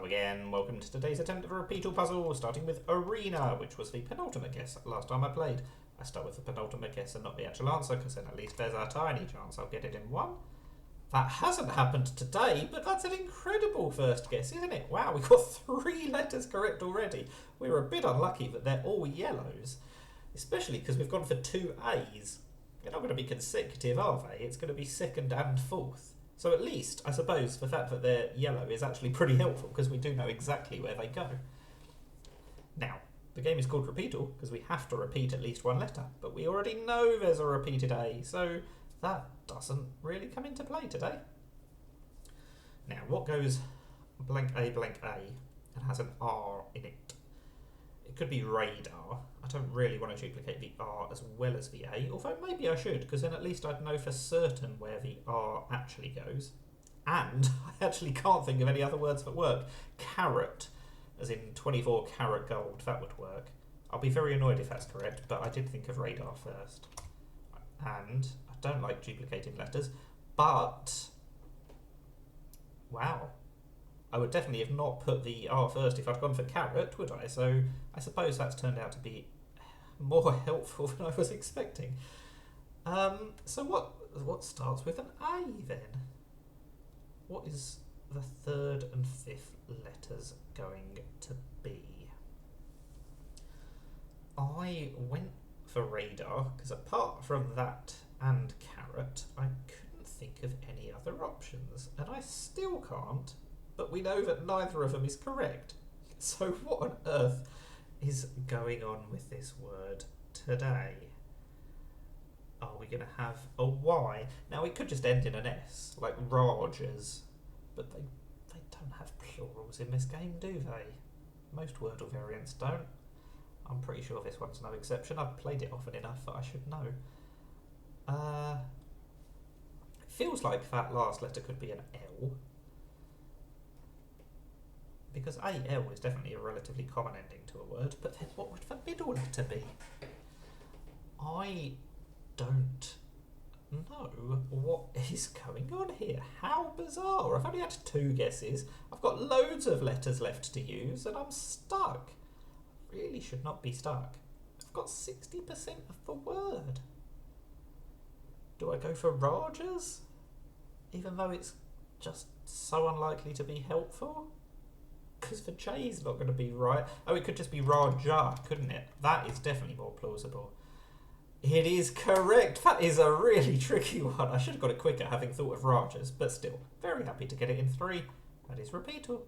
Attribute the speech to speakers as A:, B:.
A: again. Welcome to today's attempt at a repeatle puzzle, starting with Arena, which was the penultimate guess last time I played. I start with the penultimate guess and not the actual answer, because then at least there's a tiny chance I'll get it in one. That hasn't happened today, but that's an incredible first guess, isn't it? Wow, we got 3 letters correct already. We were a bit unlucky that they're all yellows, especially because we've gone for 2 A's. They're not going to be consecutive, are they? It's going to be second and fourth. So at least, I suppose, the fact that they're yellow is actually pretty helpful because we do know exactly where they go. Now, the game is called Repeatle because we have to repeat at least one letter, but we already know there's a repeated A, so that doesn't really come into play today. Now, what goes blank A and has an R in it? It could be radar. I don't really want to duplicate the R as well as the A, although maybe I should, because then at least I'd know for certain where the R actually goes. And I actually can't think of any other words that work. Carrot, as in 24 karat gold, that would work. I'll be very annoyed if that's correct, but I did think of radar first. And I don't like duplicating letters, but wow. I would definitely have not put the R first if I'd gone for carrot, would I? So I suppose that's turned out to be more helpful than I was expecting. So what starts with an A then? What is the 3rd and 5th letters going to be? I went for radar because apart from that and carrot, I couldn't think of any other options, and I still can't. But we know that neither of them is correct. So what on earth is going on with this word today? Are we going to have a Y? Now it could just end in an S, like Rogers, but they don't have plurals in this game, do they? Most Wordle variants don't. I'm pretty sure this one's no exception. I've played it often enough that I should know. It feels like that last letter could be an L, because AL is definitely a relatively common ending to a word, but then what would the middle letter be? I don't know what is going on here. How bizarre. I've only had 2 guesses. I've got loads of letters left to use and I'm stuck. Really should not be stuck. I've got 60% of the word. Do I go for Rogers? Even though it's just so unlikely to be helpful? Because the J is not going to be right. Oh, it could just be Raja, couldn't it? That is definitely more plausible. It is correct. That is a really tricky one. I should have got it quicker having thought of Rajas, but still, very happy to get it in 3. That is Repeatle.